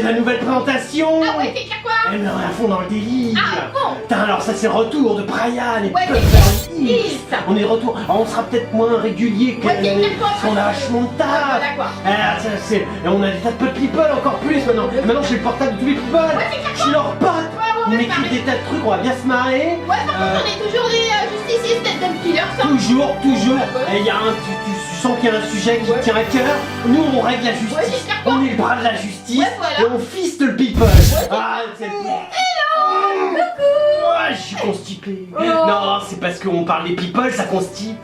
c'est la nouvelle présentation. Ah ouais, c'est quoi? Eh ben, on est à fond dans le délire. Ah bon? Putain, alors ça c'est le retour de Brian et Ouais, Puff c'est Hills. On est de retour. Alors, on sera peut-être moins régulier que Ouais, c'est l'année, d'accord. parce qu'on a vachement de taf. Voilà quoi. Ah, ça, c'est... Et on a des tas de potes people encore plus maintenant. Maintenant j'ai le portable de tous les people. Ouais, c'est Je suis leur pote. on Ils va se m'écrivent marrer. des tas de trucs, on va bien se marrer. Ouais, par contre, on est toujours des justiciers, stand-up killers, ça. Toujours. Ouais. Et il y a tu sens qu'il y a un sujet qui Ouais. tient à cœur. Nous on règle la justice. Ouais, c'est clair. On est le bras de la justice. Ouais, voilà. Et on fiste le people. Ah, c'est... Ouais, je suis constipé. Oh. Non, c'est parce qu'on parle des people, ça constipe.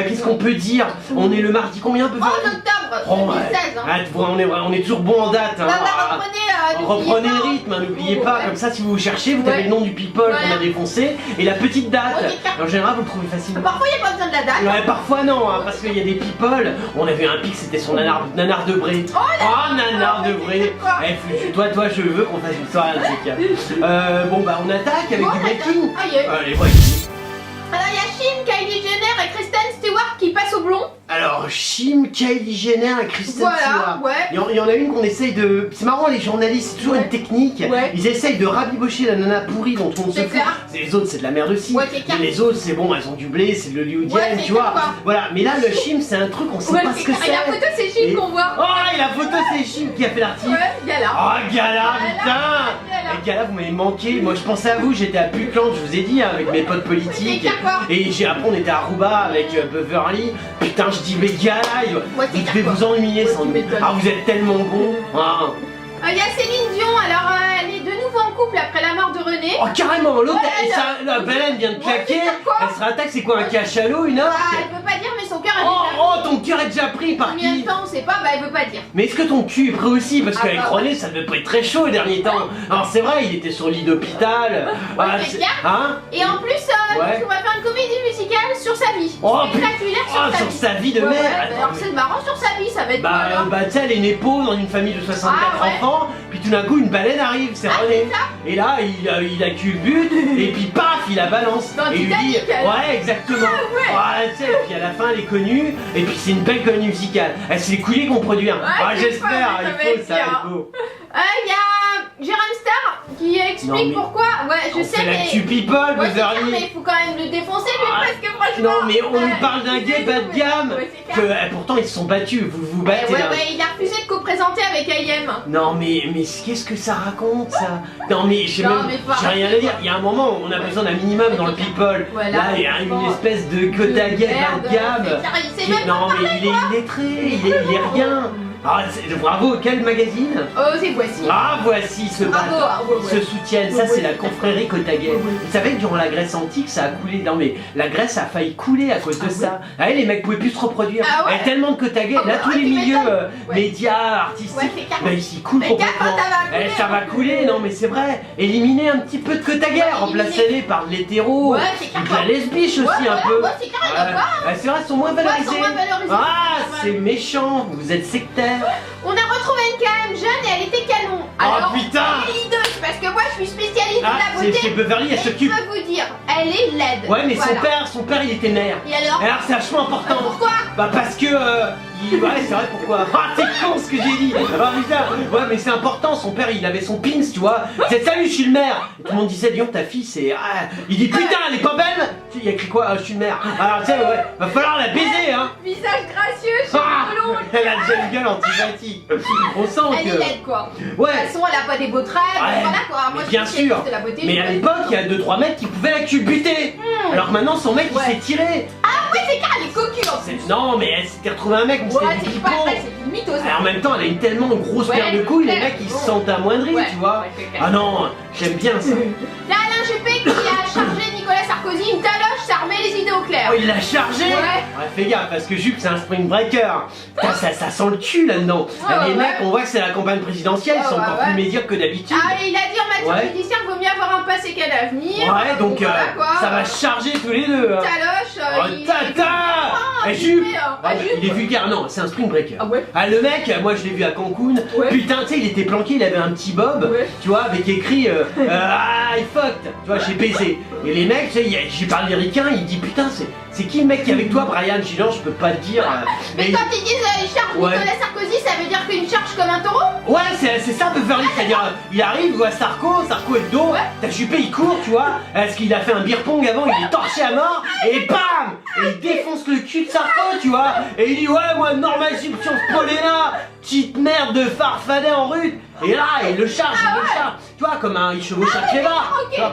Qu'est-ce qu'on peut dire? On est le mardi combien peu En octobre Oh, 2016, hein. Ah, tu vois, on est toujours bon en date. Hein. Bah, reprenez, Reprenez le rythme, hein, n'oubliez pas, Ouais. comme ça si vous cherchez, vous tapez Ouais. le nom du people Voilà. qu'on a défoncé et la petite date. Ouais, c'est clair. En général, vous le trouvez facilement. Parfois, il n'y a pas besoin de la date. Ouais, parfois non, hein, parce qu'il y a des people. On avait un pic, c'était son nanar de Bré. Oh, nanar de Bré. Eh, toi, je veux qu'on fasse une soirée avec ces cas. Bon, bah, on attaque avec Bon, du on breaking. attaque. Aïe, aïe. Allez, breaking. Alors, il y a Shin, Kylie Jenner et Kristen Stewart qui passent au blond. Alors, Chim, Kylie Jenner et Kristen Voilà, Stewart. ouais. Il y en a une qu'on essaye de... C'est marrant, les journalistes, c'est toujours Ouais. une technique. Ouais. Ils essayent de rabibocher la nana pourrie dont on se C'est fout. clair. Les autres, c'est de la merde aussi. Ouais, c'est clair. Mais les autres, c'est bon, elles ont du blé, c'est de l'hollywoodienne, Ouais, c'est tu vois. clair, quoi. Voilà, mais là, le Chim, c'est un truc, on sait pas ce que clair. Et la c'est. photo, c'est Shin Et- qu'on voit. Oh, et la photo, c'est Chim qui a fait l'article. Ouais, Gala. Oh, Gala, Gala, putain Gala. Et Gala, vous m'avez manqué. Moi, je pensais à vous, j'étais à Puckland, je vous ai dit, hein, avec mes potes politiques. C'est clair, quoi. Et après, on était à Rouba avec Beverly. Putain, je dis, mais Gala, Ouais, c'est vous clair, devez quoi. vous ennuyer Ouais, sans tu nous. m'étonnes. Ah, vous êtes tellement bons. Ah. Il y a Céline Dion, alors elle est de nouveau en couple après la mort de René. Oh, carrément, l'autre, Ouais, la baleine vient de Ouais, claquer. c'est quoi. Elle se rattaque, c'est quoi, un cachalot, une orque? Ah, elle veut pas dire, mais son cœur elle Oh, est oh, ton cœur est déjà pris par combien qui? de temps on sait pas, bah elle veut pas dire. Mais est-ce que ton cul est prêt aussi? Parce Ah, qu'avec bah, René, ça devait pas être très chaud les derniers temps. Alors c'est vrai, il était sur lit d'hôpital. c'est clair. Hein? Et en plus, Ouais. on va faire une comédie musicale sur sa vie. Oh, Spectaculaire Oh, sur sur sa vie de Ouais, merde. ouais, bah, Attends, alors mais- c'est marrant sur sa vie, ça va être quoi, Bah, alors tu sais, elle est née pauvre dans une famille de 64 Ah, ouais. enfants, puis tout d'un coup une baleine arrive, c'est Ah, René. c'est ça. Et là, il a culbute, et puis paf, il la balance. Dans et il lui dit, Titanic, elle. ouais, exactement. Ah, ouais. Tu sais, et puis à la fin, elle est connue, et puis c'est une belle comédie musicale. Elle s'est les couillés qu'on produit un. Ouais, Ah, c'est j'espère, pas, il ça va faut, être ça va bien. être beau. Il y a Jérôme Star qui Non, explique mais- pourquoi. Ouais, je On sais, fait mais. l'actu people, Ouais, c'est clair, Beverly. mais il faut quand même le défoncer, lui, Ah, parce que franchement. Non mais on nous parle d'un gay bas de gamme Ouais, c'est que clair. pourtant ils se sont battus, vous vous battez Ouais, là. ouais, il a refusé de co-présenter avec IM. Non mais qu'est-ce que ça raconte ça? Non mais j'ai Non, même mais faut j'ai rien à dire, il y a un moment où on a besoin d'un minimum dans le people. Voilà, Là il y a une bon. espèce de quota gay bas de gamme. Il sait qui- même Non pas mais parler, il est quoi. illettré, il est rien. Ah, bravo, quel magazine? Oh, c'est voici. Ah voici ce Bravo, bâtard, ah, ouais, ouais. se soutiennent, ça Ouais, c'est ouais. la confrérie Cotaguet. Ouais, ouais. Vous savez que durant la Grèce antique ça a coulé, non mais la Grèce a failli couler à cause de Ah ça. Ah, les mecs pouvaient plus se reproduire. Ah ouais. Il y a tellement de Cotaguet, Ah là ouais, tous les tu milieux m'étonnes. Ouais. médias, artistiques, Ouais, c'est clair. bah ils coulent Mais gaffe, complètement. ça va couler, Ça va hein. couler, non mais c'est vrai. Éliminer un petit peu de Cotaguet, Ouais, remplacer-les par de l'hétéro, Ouais, c'est clair, de la quoi. lesbiche aussi Ouais, un voilà, peu. ouais, c'est clair, il y en a pas, Ouais, c'est vrai, ils sont moins valorisés. ils sont moins valorisés. Ah, Ouais. c'est méchant, vous êtes sectaire. On a retrouvé une KM jeune et elle était canon. Alors, Oh putain. elle est hideuse parce que moi je suis spécialiste Ah, de la c'est beauté. chez Beverly, elle Et je s'occupe. peux vous dire, elle est laide. Ouais, mais Voilà. son père, il était maire. Et alors Alors c'est vachement important. Pourquoi Bah parce que ouais c'est vrai pourquoi. Ah c'est con ce que j'ai dit. Ah putain. Ouais mais c'est important, son père il avait son pins tu vois. C'est salut je suis le maire. Et tout le monde disait dis donc ta fille c'est. Ah. Il dit putain elle est pas belle. Il a écrit quoi je suis le maire. Alors tu sais ouais, va falloir la baiser hein. Visage gracieux, cheveux Ah, longs. elle a déjà une gueule antipathique. On sent Elle est que. laide quoi. Ouais. De toute façon, elle a pas des beaux traits, Ouais, voilà quoi. Moi mais je bien suis spécialiste sûr. de la beauté. Mais à l'époque il y a 2-3 mecs qui pouvaient la culbuter. Alors que maintenant son mec il Ouais. s'est tiré. Ah ouais, c'est clair, elle est cocu en plus. Non mais elle s'était retrouvée un mec mais Ouais, c'était du c'est pas pipeau. vrai, c'est une mythose. Alors en même temps, elle a une tellement grosse Ouais, paire de couilles, les ouais, mecs ils se bon. sentent amoindris, Ouais, tu vois. ouais, c'est clair. Ah non, j'aime bien ça. Là, Alain Juppé qui a chargé Nicolas Sarkozy une taloche, ça remet les idées au clair. Oh, il l'a chargé. Ouais. Fais gaffe, parce que Jupp c'est un spring breaker. Putain, ça sent le cul là-dedans. Ouais, Les ouais. mecs, on voit que c'est la campagne présidentielle, ils Ouais, sont ouais, encore ouais. plus médiocres que d'habitude. Ah, et il a dit en matière Ouais. judiciaire, vaut mieux avoir un passé qu'un avenir. Ouais, donc voilà, quoi. ça va charger tous les deux. Hein. Taloche, Oh, il... tata Ah, Eh, Juppé, Jupp hein. Ah, Ah, bah, Jupp. il est vulgaire, non, c'est un spring breaker. Ah ouais. Ah, le mec, moi je l'ai vu à Cancun. Ouais. Putain, tu sais, il était planqué, il avait un petit bob, Ouais. tu vois, avec écrit I fucked, tu vois, chez PC. Et les mecs, tu sais, j'ai parlé ricain, il dit dit putain, c'est qui le mec qui est avec toi, Brian? J'ai dit non, je peux pas te dire. Mais quand ils disent il charge Ouais. Nicolas Sarkozy, ça veut dire qu'il charge comme un taureau? Ouais, c'est ça Beverly, c'est-à-dire il arrive, il voit Sarko est le dos, Ouais. t'as Juppé il court, tu vois, parce qu'il a fait un beer pong avant, il est torché à mort, et bam! Et il défonce le cul de Sarko, tu vois, et il dit ouais, moi, normal substance Paulina, petite merde de farfadet en rude, et là, il le charge, tu vois, comme il chevauche un clébard. ok. Tu vois.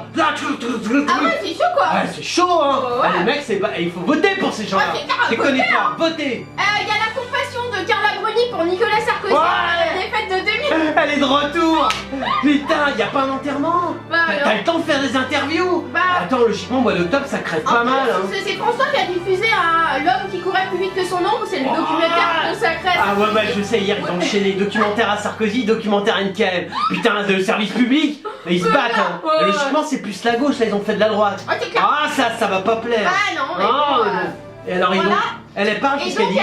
Ah ouais, c'est chaud quoi. Ouais, c'est chaud, hein! Ouais. Ah, les mecs, il faut voter pour ces gens-là! Ouais, c'est clair, Je les voter, connais pas, votez! Il y a la compassion de Carla Bruni pour Nicolas Sarkozy, Ouais. la défaite de 2000. Elle est de retour! Putain, y a pas un enterrement? Bah, T'as alors. le temps de faire des interviews? Bah. Attends, logiquement, mois d'octobre, ça crève pas En mal, plus, hein! C'est François qui a diffusé l'homme qui courait plus vite que son ombre, c'est le Oh. documentaire consacré à Ah ouais, bah je sais, hier ils ont enchaîné documentaire à Sarkozy, documentaire à NKM. Putain, de service public, ils se battent, hein! Ouais. Logiquement, c'est plus la gauche, là, ils ont fait de la droite. Ah, c'est clair. Ah, ça va pas plaire! Ah non, mais Ah, bon, mais bon. Et alors, voilà. elle parle, Et qu'est-ce qu'elle donc, dit?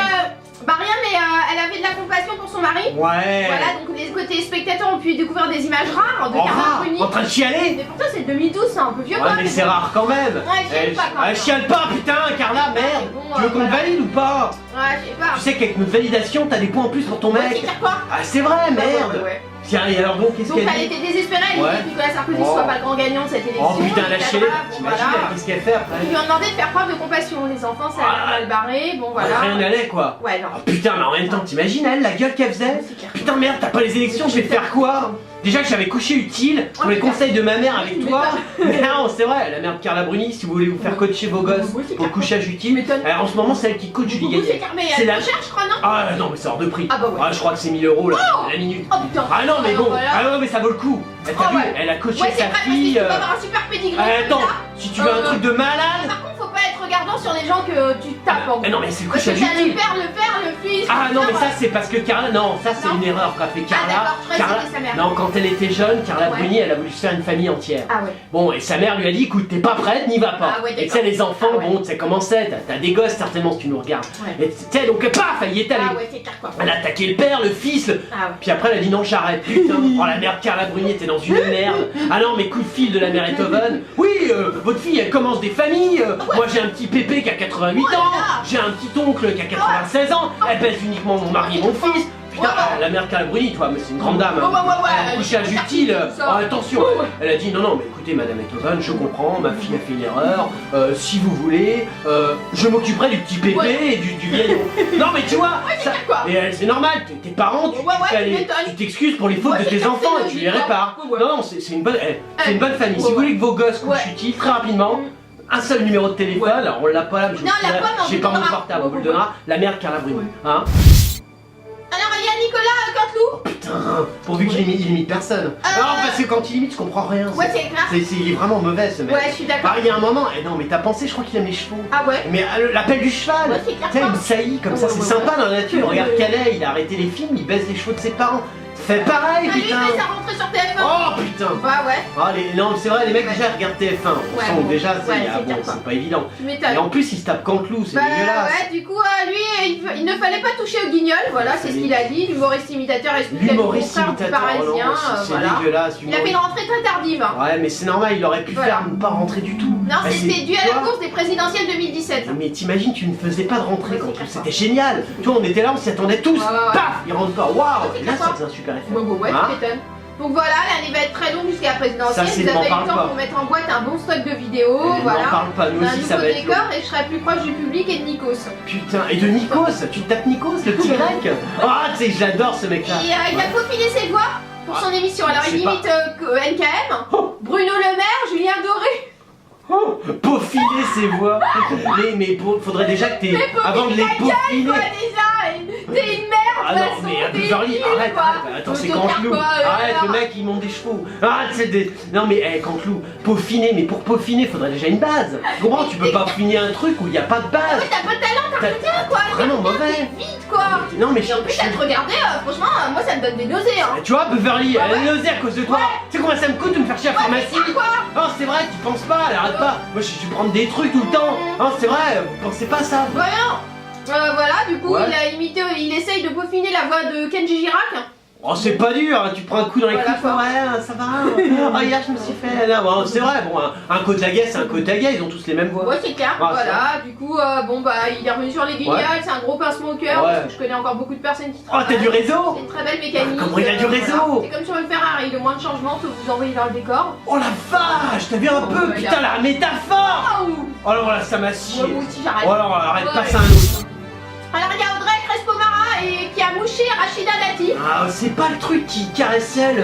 bah rien, mais elle avait de la compassion pour son mari. Ouais! Voilà, donc les côtés spectateurs ont pu découvrir des images rares de Oh, Carla rare, Bruni. en train de chialer! Mais pourtant c'est 2012, c'est un peu vieux Ouais, quand mais même. c'est rare quand même! Ouais, elle chiale pas quand même. Elle chiale pas, putain, Carla, merde! mais bon, Tu veux qu'on te voilà. valide ou pas? Ouais, je sais pas. Tu sais qu'avec notre validation, t'as des points en plus pour ton Ouais, c'est mec! clair quoi. Ah, c'est vrai, merde! Ouais. Tiens, et alors donc, qu'est-ce Donc qu'elle elle dit? était désespérée, elle Ouais. dit que Nicolas Sarkozy Oh. soit pas le grand gagnant de cette élection. Oh putain, la etc. chier! Bon, T'imagines, voilà. qu'est-ce qu'elle fait après? Ils lui ont demandé de faire preuve de compassion. Les enfants, ça Ah. a mal barré. Bon voilà. Rien n'allait quoi! Ouais, non. Oh putain, mais en même temps, t'imagines elle, la gueule qu'elle faisait? C'est clair. Putain, merde, t'as pas les élections, je vais te faire quoi? Déjà que j'avais couché utile pour Oh, les putain. conseils de ma mère avec Tu toi. Mais non, c'est vrai, la mère de Carla Bruni, si vous voulez vous faire coacher vos gosses Oui, c'est pour le clair. couchage Tu utile, m'étonnes. en ce moment, c'est elle qui coach Julie Coucou, c'est Gaillet. clair, mais C'est elle la- est cher, je crois, non? Ah non, mais c'est hors de prix. Ah bah ouais. Ah, je crois que c'est 1000 € la minute. Oh putain. Ah non, mais Alors, bon, voilà. ah non, mais ça vaut le coup. T'as Oh, vu, ouais. elle a coaché Ouais, c'est sa vrai, parce que tu fille. peux avoir un super pédigré. Attends, comme ça. si tu veux un truc de malade. Par contre, faut pas être regardant sur les gens que tu tapes en Ah non, mais c'est le Parce que couchage t'as le utile. père, le fils. Ah non, mais ouais. ça c'est parce que Carla, non, ça c'est Non. une erreur qu'a fait Carla. d'accord, je croyais que Carla, c'était sa mère. non, quand elle était jeune, Carla Ouais. Bruni, elle a voulu se faire une famille entière. Ah ouais. Bon, et sa mère lui a dit, écoute, t'es pas prête, n'y va pas. Ah ouais, et tu d'accord. sais, les enfants, Ah ouais. bon, tu sais comment c'est, t'as des gosses certainement si tu nous regardes. Ouais. Et tu sais, donc paf, elle y est allée. Ah ouais, c'est clair quoi. Elle a attaqué le père, le fils, Ah ouais. puis après elle a dit non, j'arrête, putain. Oh la mère de Carla Bruni était dans une merde. Ah non, mais coup de fil de la mère Ethoven. Oui, votre fille elle commence des familles. Moi j'ai un petit pépé qui a 88 Oh là ans. là. J'ai un petit oncle qui a 96 ans. Elle baise uniquement mon mari et mon fils. Putain, Ouais. la mère de Carla Bruni, toi, mais c'est une grande dame. Ouais, ouais, ouais, Elle a un couchage elle est utile. ça. Oh, attention, Ouais, ouais. elle a dit non, non, mais écoutez, madame Ethoven, je comprends, ma fille a fait une erreur. Si vous voulez, je m'occuperai du petit pépé Ouais. et du vieil. Non, mais tu vois, c'est ça- clair, quoi. et tes parents, tes parents, Ouais, ouais, tu m'étonnes. tu t'excuses pour les fautes Ouais, de c'est tes clair, enfants c'est et tu les logique, répares. ouais, ouais. Non, non, c'est une bonne, c'est une bonne famille. Ouais, Si vous ouais. voulez que vos gosses couchent Ouais. utiles, très rapidement, un seul numéro de téléphone. Ouais. Alors on l'a pas là, mais je Non, on l'a pas, mais on j'ai vous pas mon donnera. portable, on Ouais, vous le ouais, donnera. La mère de Carla Bruni. Ouais. Hein? Alors, il y a Nicolas Canteloup. Putain, pourvu qu'il imite personne. Non, parce que quand il imite, je comprends rien. Ouais, c'est clair. Il est vraiment mauvais ce mec. Ouais, je suis d'accord. Ah, il y a un moment, non mais t'as pensé, je crois qu'il aime les chevaux. Ah ouais. Mais l'appel du cheval, Ouais, c'est clair. tu sais, une saillie comme ça, Ouais, c'est ouais, sympa ouais. dans la nature. Ouais, Regarde ouais. Calais, il a arrêté les films, il baisse les chevaux de ses parents. Fais pareil, Ah, lui, il putain. fait sa rentrée sur TF1. Oh putain. Ouais, ouais. Ah, non, c'est vrai, les mecs Ouais. déjà regardent TF1. On Ouais, sent bon. que déjà, Ouais, c'est bon, clair, quoi. c'est pas évident. Tu m'étonnes. Et en plus, il se tape Canteloup, c'est Bah dégueulasse. ouais, du coup, lui, il ne fallait pas toucher au guignol, voilà, c'est ce qu'il a dit. L'humoriste imitateur explique le L'humoriste contraire du imitateur, oh Parisien, non, c'est voilà. dégueulasse. Il a fait une rentrée très tardive. Hein. Ouais, mais c'est normal, il aurait pu Voilà. faire ne pas rentrer du tout. Non, Bah, c'était c'est- dû tu à la vois, course des présidentielles 2017. Mais t'imagines, tu ne faisais pas de rentrée Ouais, quand c'est tout. clair. C'était génial. Tu vois, on était là, on s'y attendait tous. Ouais, ouais, ouais. Paf, il rentre pas. Waouh, c'est et là, clair, ça faisait un super effet. Ouais, Hein tu m'étonnes. Donc voilà, l'année va être très longue jusqu'à la présidentielle. Ça, c'est Vous m'en avez eu parle le temps pas. pour mettre en boîte un bon stock de vidéos, Et voilà. n'en parle pas, nous Un aussi, ça nouveau va être long. décor et je serai plus proche du public et de Nikos. Putain, et de Nikos, tu tapes Nikos, le petit grec. Ah, tu sais, j'adore ce mec-là. Et il a peaufiné ses voix pour son émission. Alors il c'est pas- imite NKM, Oh. Bruno Le Maire, Julien Doré. Oh, peaufiner ses voix. Faudrait déjà que t'aies. Avant de les peaufiner. Quoi déjà t'es une merde, Ah non, façon, mais t'es Beverly, nul, arrête, quoi. attends, c'est Te Canteloup. faire quoi, Arrête, alors le mec il monte des chevaux. Arrête, c'est des. Non mais, Canteloup, peaufiner, mais pour peaufiner, faudrait déjà une base. Tu comprends, tu peux pas peaufiner un truc où il n'y a pas de Ah base. oui, t'as pas de talent, t'as rien quoi. Vraiment T'es mauvais. vite quoi. Non mais Et en plus, à te regarder, franchement, moi ça me donne des nausées. Hein. Tu vois, Beverly, Ouais, elle est nausée à cause de toi. Ouais. Tu sais combien ça me coûte de me faire chier à la Ouais, mais pharmacie? ça, quoi. Non, c'est vrai, tu penses pas, elle arrête pas. Moi, je vais prendre des trucs tout le temps. Non, c'est vrai, vous pensez pas ça. Voyons. Voilà, du coup, Ouais. il a imité, il essaye de peaufiner la voix de Kenji Girac. Oh, c'est pas dur, hein, tu prends un coup dans les Voilà, cuisses, ouais, ça va. Oh, hier, je me suis fait. Là, bon, c'est vrai, bon, un côte à guet, c'est un côte à guet, ils ont tous les mêmes voix. Ouais, c'est clair, Ah, voilà. Du coup, bon, bah, il est revenu sur les guignols, c'est un gros pincement au cœur, Ouais. parce que je connais encore beaucoup de personnes qui Oh, travaillent. t'as du réseau? C'est une très belle mécanique. Comment il a du réseau? Voilà. C'est comme sur une Ferrari, le moins de changements que vous envoyez dans le décor. Oh la vache, t'as vu un peu, ouais, putain, la métaphore! Oh, Oh là, voilà, ça m'a scié. moi aussi, j'arrête. Oh alors, arrête, Ouais. passe à un autre. Alors, il y a Audrey Crespo-Mara et qui a mouché Rachida Dati. Ah, c'est pas le truc qui caressait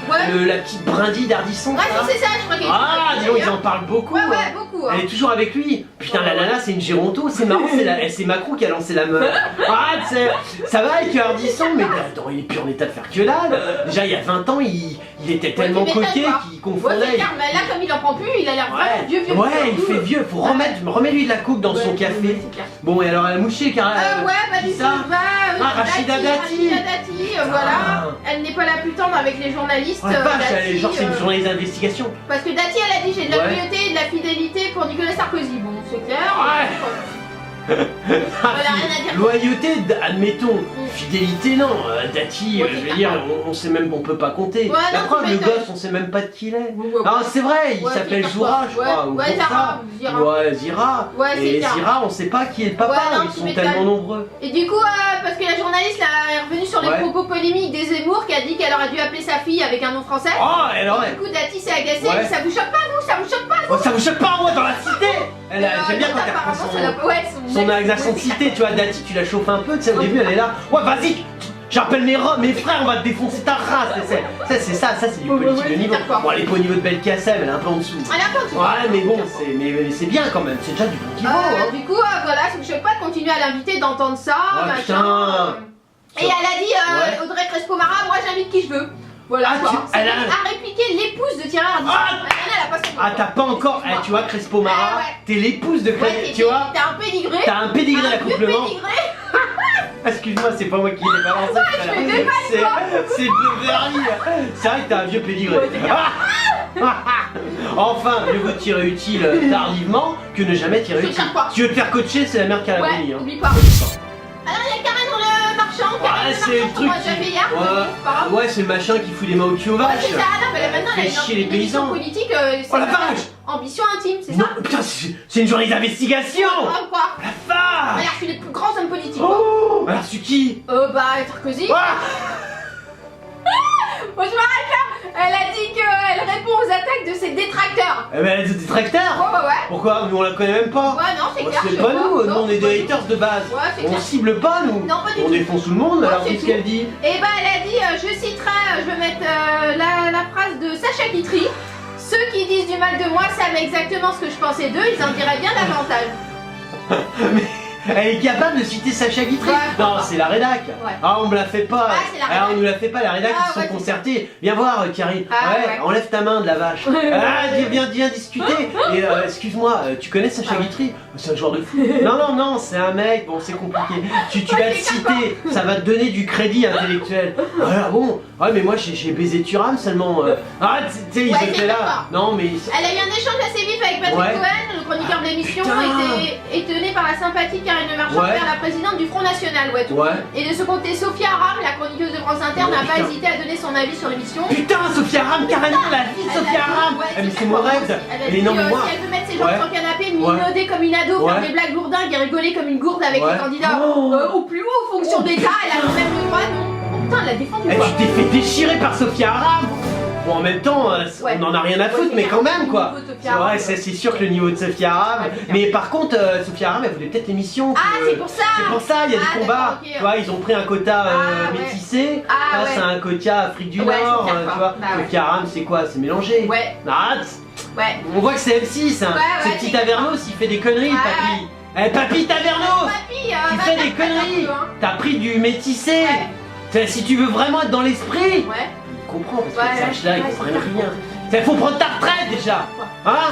Ouais. la petite brindille d'Ardisson, Ouais, ça? c'est ça, je crois qu'elle Ah, dis donc, ils en d'ailleurs. parlent beaucoup. Ouais, hein. ouais, beaucoup. Hein. Elle est toujours avec lui. Putain, la nana, c'est une Géronto, c'est marrant, c'est Macron qui a lancé la meuf. Ah, tu sais, ça va avec Ardisson, mais attends, il est plus en état de faire que dalle. Déjà, il y a 20 ans, il était tellement tu m'étonnes, coquet quoi. qu'il Ouais, confondait. c'est clair, mais là, comme il en prend plus, il a l'air vraiment vieux. Ouais, il fait vieux, faut remettre, remets-lui de la coupe dans son Ouais, café. c'est clair. Bon, et alors, elle a mouché, car Ouais, bah qui du coup, ça Rachida Dati. Rachida Dati, voilà. Elle n'est pas la plus tendre avec les journalistes. Oh la vache, Dati, elle est- genre c'est une journaliste d'investigation. Parce que Dati, elle a dit j'ai de la Ouais. loyauté et de la fidélité pour Nicolas Sarkozy. Bon, c'est clair. Ouais. Voilà, rien à dire. Loyauté, admettons. Fidélité, non. Dati, Ouais, je c'est veux clair. dire, on sait même, on peut pas compter. Ouais, La non, preuve, tu le m'étonnes. gosse, on sait même pas de qui il est. Ouais, Ah, c'est vrai, il Ouais, s'appelle c'est Zoura, je ouais, crois. ou ouais, comme Zara, ça. Zira. Ouais, Zira. Ouais, c'est Et clair. Zira, on sait pas qui est le papa, Ouais, non, ils tu sont m'étonnes. tellement nombreux. Et du coup, parce que la journaliste là, est revenue sur les Ouais. propos polémiques des Zemmour qui a dit qu'elle aurait dû appeler sa fille avec un nom français. Oh, elle Et aurait. du coup, Dati s'est agacée, Ouais. elle dit ça vous choque pas, vous, ça vous choque pas. Oh, ça vous choque pas, moi, dans la cité. Elle a- J'aime bien non, quand elle prend apparemment, ça l'a- ouais, son accent de ouais, cité, tu vois, Dati, tu la chauffes un peu, tu sais, au début, elle est là. Ouais, vas-y, j'appelle mes frères, on va te défoncer ta race. C'est ça, c'est du Ouais, politique ouais, de niveau. c'est d'accord. Bon, elle est pas au niveau de Belkacem, elle est un peu en dessous. Elle a pas tout. Ouais, mais bon, mais c'est bien quand même, c'est déjà du bon niveau. Hein. Du coup, voilà, ça me choque pas de continuer à l'inviter, d'entendre ça, Ouais, machin. putain. Et elle a dit, Ouais. Audrey Crespo-Mara, moi j'invite qui je veux. Voilà, Ah, quoi. elle a- a répliqué l'épouse de Thierry Ardisson. Ah. Elle a pas son nom, Ah, t'as pas quoi. encore, Excuse-moi. tu vois, Crespo Mara, Ouais, ouais. t'es l'épouse de Ouais, Crespo, tu vois, T'as un pédigré. t'as un pédigré un vieux d'accouplement. pédigré. Excuse-moi, c'est pas moi qui l'ai balancé. tout à l'heure. fais des C'est de Verly. C'est vrai que t'as un vieux pédigré. Ouais, c'est Enfin, mieux vaut tirer utile tardivement que ne jamais tirer Je utile. tiens pas. Si tu veux te faire coacher, c'est la mère qui a la Ouais, bonnie. Hein. oublie pas. Alors il y a Karen le marchand. Ouais, Karen c'est le le marchand truc qu'on a déjà fait hier. Ouais, c'est pas grave. ouais, c'est le machin qui fout des mains au cul aux Ouais, vaches. c'est ça, non, mais là, maintenant elle a Fait chier les une émission paysans. politique. Oh la vache. Ambition intime, c'est Non, ça? putain, c'est une journée d'investigation. Ah, quoi? La vache. Regarde, je suis les plus grands hommes politiques. Quoi. Oh, alors c'est qui? Bah, Sarkozy. Ah. Moi, je m'arrête là. Elle a dit qu'elle répond aux attaques de ses détracteurs. Eh ben, elle est détracteur. Ouais. Pourquoi? Nous on la connaît même pas. Ouais, non, c'est Moi, clair. c'est je pas sais nous, Non, nous on est c'est pas des nous. haters de base. Ouais, c'est On clair. cible pas nous. Non, pas du On tout. défonce tout le monde, Ouais, alors c'est qu'est-ce tout. qu'elle dit? Et bah, elle a dit, je citerai, je vais mettre la phrase de Sacha Guitry. Ceux qui disent du mal de moi savent exactement ce que je pensais d'eux, ils en diraient bien davantage. Elle est capable de citer Sacha Guitry. Ouais, Non, pas. c'est la rédac. Ouais. Ah, on me la fait pas. Ouais, c'est la Ah, rédac. on nous la fait pas, la rédac, Ah, ils sont ouais, c'est concertés. Viens voir, Karine. Ah, ouais. Enlève ta main de la vache. Ah, viens discuter. Et excuse-moi, tu connais Sacha Ah, ouais. Guitry? C'est un joueur de foot. Non, c'est un mec, bon, c'est compliqué. Tu vas le c'est citer, ça va te donner du crédit intellectuel. Ah, bon. Ouais, mais moi, j'ai baisé Thuram seulement. Ah, tu sais, ils Ouais, étaient c'est là. d'accord. Non, mais. Elle a eu un échange assez vif avec Patrick Ouais. Cohen, le chroniqueur de l'émission, Putain. était étonné par la sympathie de Karine Le Marchand Ouais. vers la présidente du Front National. Ouais, tout. Ouais. Et de ce côté, Sophia Aram, la chroniqueuse de France Inter, Oh, n'a pas putain. hésité à donner son avis sur l'émission. Putain, Sophia Aram, carrément, la vie de Elle a Sophia dit- Aram. ouais, Eh, mais c'est mon clair. rêve. Elle a Mais dit, non, mais moi. si elle veut mettre ses jambes Ouais. sur le canapé, minauder comme une ado, faire Ouais. des blagues lourdingues et rigoler comme une gourde avec Ouais. les candidats Oh. aux plus hautes fonctions d'État, elle a quand même le droit, non? Oh, putain, elle l'a défendu Eh, quoi. tu t'es fait déchirer par Sophia Aram. Bon, en même temps, Ouais. on en a rien à Ouais, foutre, c'est mais clair. quand même, quoi. Le niveau de Sophia C'est Aram, vrai, c'est sûr que le niveau de Sophia Aram. Ouais, c'est clair. Mais par contre, Sophia Aram, elle voulait peut-être l'émission. Ah, c'est pour ça. C'est pour ça, il y a Ah, des combats. d'accord, ok. Tu vois, ils ont pris un quota Ah, ouais. métissé. Ah, Face ouais. à un quota Afrique du Ouais, Nord. c'est clair, Tu quoi. vois, Bah, ouais. Sophia Aram, c'est quoi? C'est mélangé. Ouais, Ah, ouais. on voit que c'est M6. Hein. Ouais, C'est ouais, petit c'est Tavernos, il fait des conneries, Ouais. papy. Eh, papy Tavernos! Papy, Tu va fais t'en des faire un conneries. peu, hein. T'as pris du métissé. Si tu veux vraiment être dans l'esprit, Ouais. tu comprends, parce Ouais, que ces âges-là, ils ouais, comprennent c'est rien. Il faut prendre ta retraite déjà. Hein?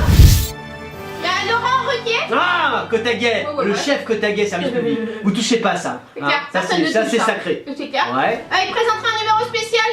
Il y a Laurent Ruquier. Ah, Kotaguet, Ouais, le ouais. chef Kotaguet, service public. Vous touchez pas à ça. C'est hein. clair, Ça, personne ne c'est touche ça. sacré. C'est clair. Ouais. Il présentera un numéro spécial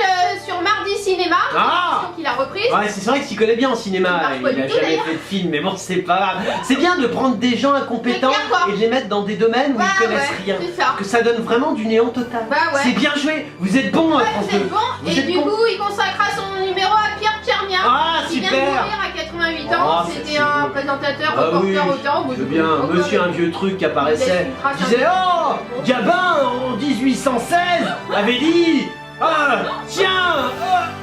sur Mardi Cinéma. Ah. Émission qu'il a reprise. Ouais, c'est vrai que tu connais bien en cinéma. Ça marche pas Il du a tout, jamais d'ailleurs. fait de film, mais bon, c'est pas grave. C'est bien de prendre des gens incompétents C'est clair, quoi. et de les mettre dans des domaines où Bah ils connaissent ouais, rien. c'est ça. Que ça donne vraiment du néant total. Bah ouais. C'est bien joué. Vous êtes bon, Ouais, France vous 2. êtes bon. Vous Et êtes du bon. coup, il consacrera son numéro à Pierre Tchernia. Ah, qui vient de super. mourir à 88 Oh, ans. c'est C'était un beau. présentateur, Ah oui, reporter autant. je veux bien. Monsieur, un vieux truc qui apparaissait. Disait, oh, Gabin en 1816 avait dit. Ah, tiens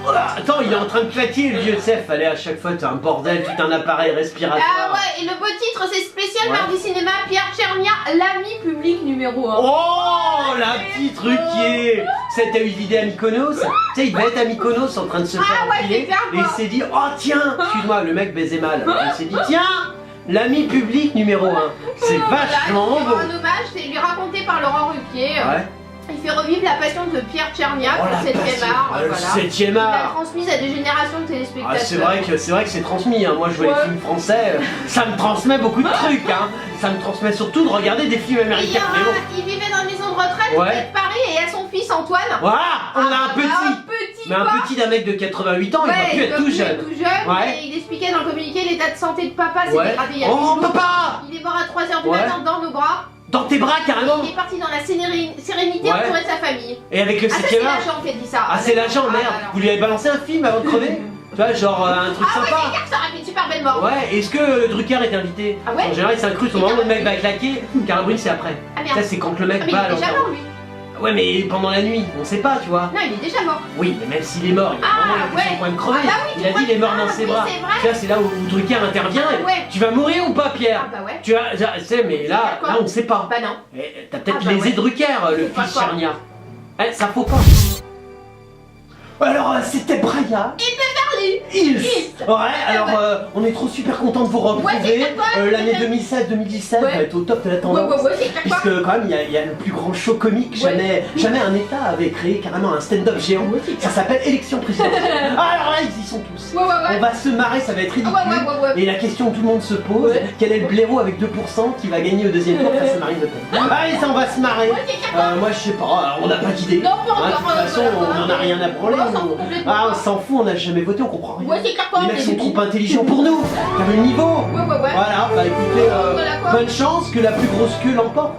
oh là. Attends, il est en train de claquer le vieux Cef. Fallait à chaque fois, t'as un bordel, tout un appareil respiratoire. Ah ouais, et le beau titre, c'est spécial Ouais. Mardi Cinéma, Pierre Tchernia, l'ami public numéro 1. Oh, la petite Ruquier. T'as eu l'idée à Mykonos. Tu sais, il devait être à Mykonos en train de se faire Ah ouais, enfiler, c'est clair, et il quoi. s'est dit, oh tiens, excuse-moi, le mec baisait mal. Il s'est dit, tiens, l'ami public numéro 1. C'est vachement beau. beau. Un hommage, c'est lui raconté par Laurent Ruquier. Ouais. Il fait revivre la passion de Pierre Tchernia, Oh, le la 7e passion. art. Ah, le Voilà. 7e Il l'a art. transmise à des générations de téléspectateurs. Ah, c'est vrai que c'est transmis, hein. Moi je vois Ouais. les films français, ça me transmet beaucoup de trucs, hein. Ça me transmet surtout de regarder des films américains. Mais bon. Il vivait dans une maison de retraite Ouais. près de Paris et il y a son fils Antoine. Voilà, on a un Un petit. petit Mais un quoi. petit d'un mec de 88 ans, il va Ouais, plus être doit tout plus jeune. être tout jeune. Ouais. Et il expliquait dans le communiqué l'état de santé de papa s'est Ouais. dégradé il y a Oh 10 jours. papa. Il est mort à 3h du Ouais. matin dans nos bras. Dans tes bras carrément. Il est parti dans la sérénité Ouais. entouré de sa famille. Et avec le Ah ça 7e c'est art. l'agent qui a dit ça. Ah c'est l'agent, Ah, merde. alors. Vous lui avez balancé un film avant de crever. Tu vois, genre un truc Ah ouais, sympa. c'est clair que ça aurait fait une super belle mort. Ouais, est-ce que Drucker est invité? Ah ouais. En général, c'est incrusté au moment où le mec va claquer. Carabrune, c'est après. Ah merde. Ça, c'est quand le mec Ah, mais va à il est déjà l'enterrement. mort lui. Ouais, mais pendant la nuit, on sait pas, tu vois. Non, il est déjà mort. Oui, mais même s'il est mort, il y a Ah, vraiment il a ouais. son point de crever. Ah bah oui, il a dit il est mort dans ses oui, bras. c'est vrai. Tu vois, c'est là où Drucker intervient. Ah, et ouais. Tu vas mourir ou pas, Pierre? Ah bah ouais. Tu vois, tu sais, mais là, Quoi là, on sait pas. Bah non. Et T'as peut-être Ah, bah lésé ouais. Drucker, le Faut pas fils quoi. Chernia. Ça faut pas. Alors, c'était Braya. Beverly Hills. Hills. Ouais, alors on est trop super content de vous retrouver. Ouais, c'est quoi, L'année c'est 2016-2017 Ouais. va être au top de la Ouais, tendance. ouais, c'est clair quoi. Puisque quand même il y a le plus grand show comique, Ouais. jamais un État avait créé carrément un stand-up géant. Ouais, c'est Ça clair. s'appelle élection présidentielle. Ah, alors là ils y sont tous. Ouais, ouais, On ouais. va se marrer, ça va être ridicule. Ah, ouais, ouais, ouais. Et la question que tout le monde se pose, Ouais. quel est le blaireau avec 2% qui va gagner au deuxième tour face à Marine Le Pen? Allez, ça on va se marrer. Ouais, c'est clair quoi. Moi je sais pas, on n'a pas d'idée. Non, pas Hein, de encore. toute façon, on n'en a rien à branler. Ouais, on s'en nous. fout complètement. Ah, on s'en fout, on n'a jamais voté, on comprend rien. Ouais, c'est clair quoi. Les on mecs est sont débiles. trop intelligents pour nous. T'as le niveau. Ouais, ouais, ouais. Voilà, bah écoutez, Voilà, quoi. bonne chance, que la plus grosse queue l'emporte.